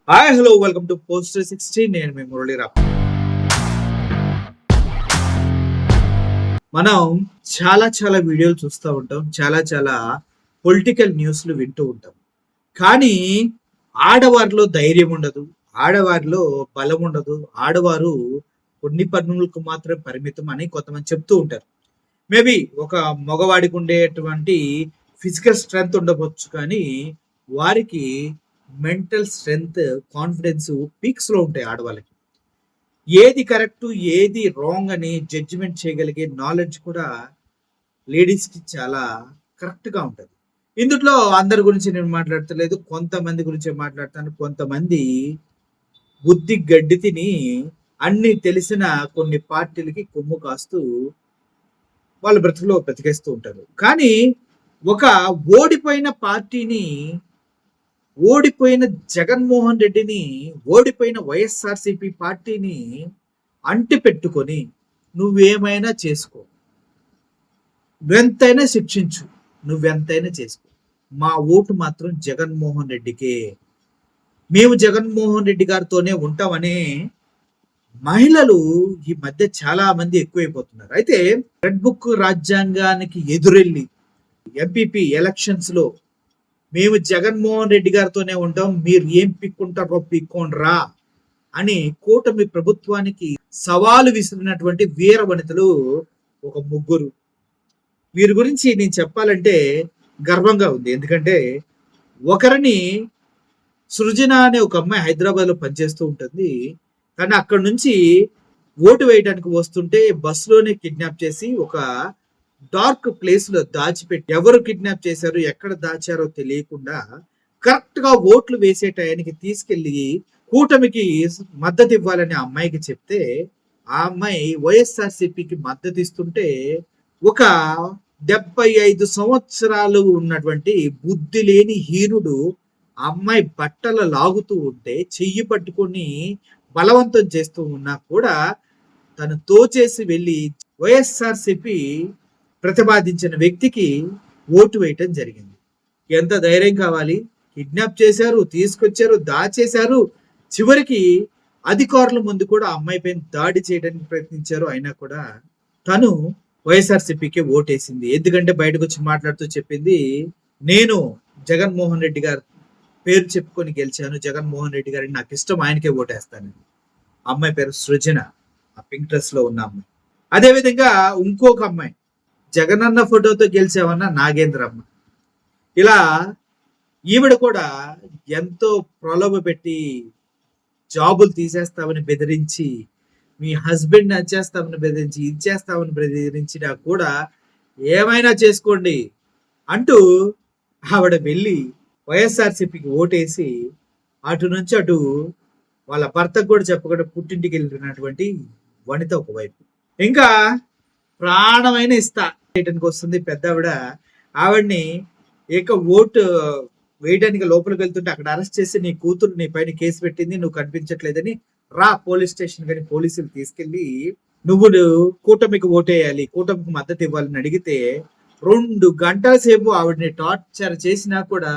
Hi hello welcome to post 16. నేను మీ మురళీరావు. మనం చాలా వీడియోలు చూస్తూ ఉంటాం. చాలా పొలిటికల్ న్యూస్లు వింటూ ఉంటాం. కానీ ఆడవారిలో ధైర్యం ఉండదు, ఆడవారిలో బలం ఉండదు, ఆడవారు కొన్ని పనులకు మాత్రం పరిమితం అని కొంతమంది చెప్తూ ఉంటారు. మేబీ ఒక మగవాడికి ఉండేటువంటి ఫిజికల్ స్ట్రెంగ్త్ ఉండవచ్చు, కానీ వారికి మెంటల్ స్ట్రెంగ్త్, కాన్ఫిడెన్స్ పీక్స్ లో ఉంటాయి ఆడవాళ్ళకి. ఏది కరెక్ట్ ఏది రాంగ్ అని జడ్జిమెంట్ చేయగలిగే నాలెడ్జ్ కూడా లేడీస్ కి చాలా కరెక్ట్ గా ఉంటది. ఇందులో అందరి గురించి నేను మాట్లాడతలేదు, కొంతమంది గురించి మాట్లాడతాను. కొంతమంది బుద్ధి గడ్డి తిని అన్ని తెలిసిన కొన్ని పార్టీలకి కొమ్ము కాస్తూ వాళ్ళ బ్రతుకులో బ్రతికేస్తూ ఉంటారు. కానీ ఒక ఓడిపోయిన పార్టీని, ఓడిపోయిన జగన్మోహన్ రెడ్డిని, ఓడిపోయిన వైఎస్ఆర్సిపి పార్టీని అంటి పెట్టుకొని నువ్వేమైనా చేసుకో, నువ్వెంతైనా శిక్షించు, నువ్వెంతైనా చేసుకో, మా ఓటు మాత్రం జగన్మోహన్ రెడ్డికే, మేము జగన్మోహన్ రెడ్డి గారితోనే ఉంటామనే మహిళలు ఈ మధ్య చాలా మంది ఎక్కువైపోతున్నారు. అయితే రెడ్ బుక్ రాజ్యాంగానికి ఎదురెళ్ళి ఎంపీపీ ఎలక్షన్స్ లో మేము జగన్మోహన్ రెడ్డి గారితోనే ఉంటాం, మీరు ఏం పిక్కుంటారో పిక్కోండ్రా అని కూటమి ప్రభుత్వానికి సవాలు విసిరినటువంటి వీర వనితలు ఒక ముగ్గురు. వీరి గురించి నేను చెప్పాలంటే గర్వంగా ఉంది. ఎందుకంటే ఒకరిని సృజన అనే ఒక అమ్మాయి హైదరాబాద్ లో పనిచేస్తూ ఉంటుంది. కానీ అక్కడ నుంచి ఓటు వేయడానికి వస్తుంటే బస్సులోనే కిడ్నాప్ చేసి ఒక డార్క్ ప్లేస్ లో దాచిపెట్టి, ఎవరు కిడ్నాప్ చేశారు, ఎక్కడ దాచారో తెలియకుండా కరెక్ట్ గా ఓట్లు వేసే టయానికి తీసుకెళ్లి కూటమికి మద్దతు ఇవ్వాలని ఆ అమ్మాయికి చెప్తే, ఆ అమ్మాయి వైఎస్ఆర్సిపికి మద్దతు ఇస్తుంటే ఒక 75 సంవత్సరాలు ఉన్నటువంటి బుద్ధి లేని హీనుడు ఆ అమ్మాయి బట్టలు లాగుతూ ఉంటే చెయ్యి పట్టుకొని బలవంతం చేస్తూ ఉన్నా కూడా తను తోచేసి వెళ్ళి వైఎస్ఆర్సిపి ప్రతిపాదించిన వ్యక్తికి ఓటు వేయటం జరిగింది. ఎంత ధైర్యం కావాలి! కిడ్నాప్ చేశారు, తీసుకొచ్చారు, దాచేశారు, చివరికి అధికారుల ముందు కూడా అమ్మాయి పైన దాడి చేయడానికి ప్రయత్నించారు. అయినా కూడా తను వైఎస్ఆర్సిపికి ఓటేసింది. ఎందుకంటే బయటకు వచ్చి మాట్లాడుతూ చెప్పింది, నేను జగన్మోహన్ రెడ్డి గారు పేరు చెప్పుకొని గెలిచాను, జగన్మోహన్ రెడ్డి గారిని నాకు ఇష్టం, ఆయనకే ఓటేస్తాను. అమ్మాయి పేరు సృజన, ఆ పింక్ డ్రెస్ లో ఉన్న అమ్మాయి. అదేవిధంగా ఇంకొక అమ్మాయి జగనన్న ఫోటోతో గెలిచామన్న నాగేంద్రమ్మ. ఇలా ఈవిడ కూడా ఎంతో ప్రలోభ పెట్టి జాబులు తీసేస్తామని బెదిరించి, మీ హస్బెండ్ నచ్చేస్తామని బెదిరించి, ఇచ్చేస్తామని బెదిరించినా కూడా ఏమైనా చేసుకోండి అంటూ ఆవిడ వెళ్ళి వైఎస్ఆర్సిపికి ఓటేసి అటు నుంచి అటు వాళ్ళ భర్తకు కూడా చెప్పకుండా పుట్టింటికి వెళ్ళినటువంటి వనిత ఒకవైపు. ఇంకా ప్రాణమైన ఇస్తా చేయడానికి వస్తుంది పెద్ద ఆవిడ. ఆవిడ్ని ఓటు వేయడానికి లోపలికి వెళ్తుంటే అక్కడ అరెస్ట్ చేసి, నీ కూతురు నీ పైన కేసు పెట్టింది, నువ్వు కనిపించట్లేదని రా పోలీస్ స్టేషన్ కానీ పోలీసులు తీసుకెళ్లి నువ్వు కూటమికి ఓటేయాలి, కూటమికి మద్దతు ఇవ్వాలని అడిగితే 2 గంటల సేపు ఆవిడని టార్చర్ చేసినా కూడా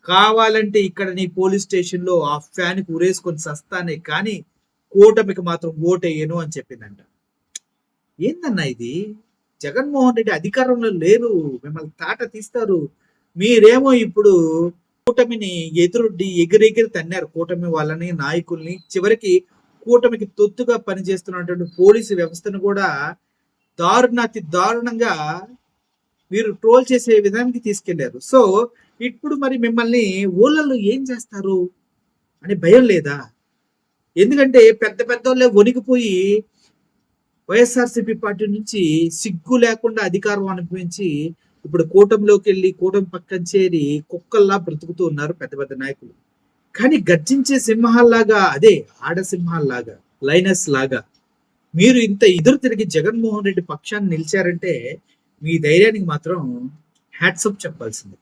కావాలంటే ఇక్కడ నీ పోలీస్ స్టేషన్ లో ఆ ఫ్యాన్ కి ఉరేసుకొని సస్తానే కానీ కూటమికి మాత్రం ఓటేయను అని చెప్పిందంట. ఏందన్నా ఇది? జగన్మోహన్ రెడ్డి అధికారంలో లేరు, మిమ్మల్ని తాట తీస్తారు, మీరేమో ఇప్పుడు కూటమిని ఎదురొడ్డి ఎగిరెగిరి తన్నారు కూటమి వాళ్ళని, నాయకుల్ని, చివరికి కూటమికి తొత్తుగా పనిచేస్తున్నటువంటి పోలీసు వ్యవస్థను కూడా దారుణాతి దారుణంగా మీరు ట్రోల్ చేసే విధానికి తీసుకెళ్లారు. సో ఇప్పుడు మరి మిమ్మల్ని ఊళ్ళల్లో ఏం చేస్తారు అని భయం లేదా? ఎందుకంటే పెద్ద వాళ్ళే వణికిపోయి వైఎస్ఆర్సిపి పార్టీ నుంచి సిగ్గు లేకుండా అధికారం అనుభవించి ఇప్పుడు కూటమిలోకి వెళ్ళి కూటమి పక్కన చేరి కుక్కల్లా బ్రతుకుతూ ఉన్నారు పెద్ద నాయకులు. కానీ గర్జించే సింహాల్లాగా, అదే ఆడసింహాల్లాగా, లైనస్ లాగా మీరు ఇంత ఎదురు తిరిగి జగన్మోహన్ రెడ్డి పక్షాన్ని నిలిచారంటే మీ ధైర్యానికి మాత్రం హ్యాట్సప్ చెప్పాల్సింది.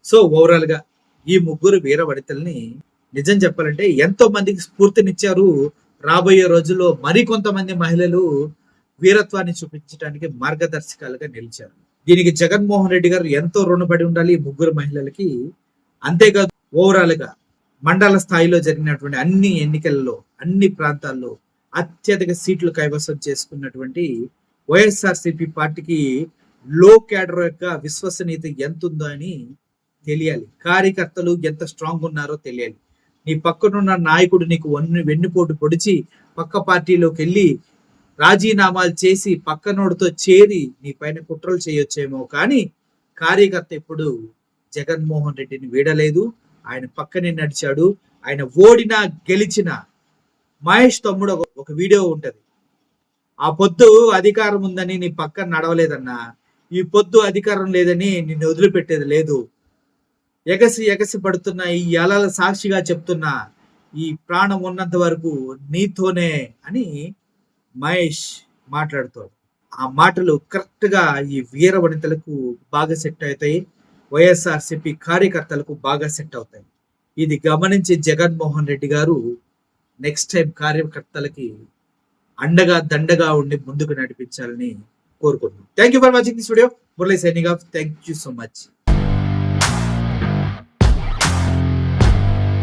సో ఓవరాల్ గా ఈ ముగ్గురు వీర వనితల్ని నిజం చెప్పాలంటే ఎంతో మందికి స్ఫూర్తినిచ్చారు. రాబోయే రోజుల్లో మరికొంతమంది మహిళలు వీరత్వాన్ని చూపించడానికి మార్గదర్శకాలుగా నిలిచారు. దీనికి జగన్మోహన్ రెడ్డి గారు ఎంతో రుణపడి ఉండాలి ఈ ముగ్గురు మహిళలకి. అంతేకాదు ఓవరాల్ గా మండల స్థాయిలో జరిగినటువంటి అన్ని ఎన్నికల్లో అన్ని ప్రాంతాల్లో అత్యధిక సీట్లు కైవసం చేసుకున్నటువంటి వైఎస్ఆర్సీపీ పార్టీకి లో క్యాడర్ యొక్క విశ్వసనీయత ఎంత ఉందో అని తెలియాలి. కార్యకర్తలు ఎంత స్ట్రాంగ్ ఉన్నారో తెలియాలి. నీ పక్కనున్న నాయకుడు నీకు వెన్నుపోటు పొడిచి పక్క పార్టీలోకి వెళ్ళి రాజీనామాలు చేసి పక్కనోడితో చేరి నీ పైన కుట్రలు చేయొచ్చేమో, కానీ కార్యకర్త ఎప్పుడు జగన్మోహన్ రెడ్డిని వీడలేదు. ఆయన పక్కనే నడిచాడు. ఆయన ఓడినా గెలిచినా మహేష్ తమ్ముడు ఒక వీడియో ఉంటది. ఆ పొద్దు అధికారం ఉందని నీ పక్కన నడవలేదన్నా, ఈ పొద్దు అధికారం లేదని నిన్ను వదిలిపెట్టేది లేదు. ఎగసి పడుతున్న ఈ అలల సాక్షిగా చెప్తున్నా, ఈ ప్రాణం ఉన్నంత వరకు నీతోనే అని మహేష్ మాట్లాడుతాడు. ఆ మాటలు కరెక్ట్ గా ఈ వీర వనితలకు బాగా సెట్ అవుతాయి. వైఎస్ఆర్సీపీ కార్యకర్తలకు బాగా సెట్ అవుతాయి. ఇది గమనించి జగన్మోహన్ రెడ్డి గారు నెక్స్ట్ టైం కార్యకర్తలకి అండగా దండగా ఉండి ముందుకు నడిపించాలని కోరుకుంటున్నాను. Thank you for watching this video. Murali signing off. Thank you so much.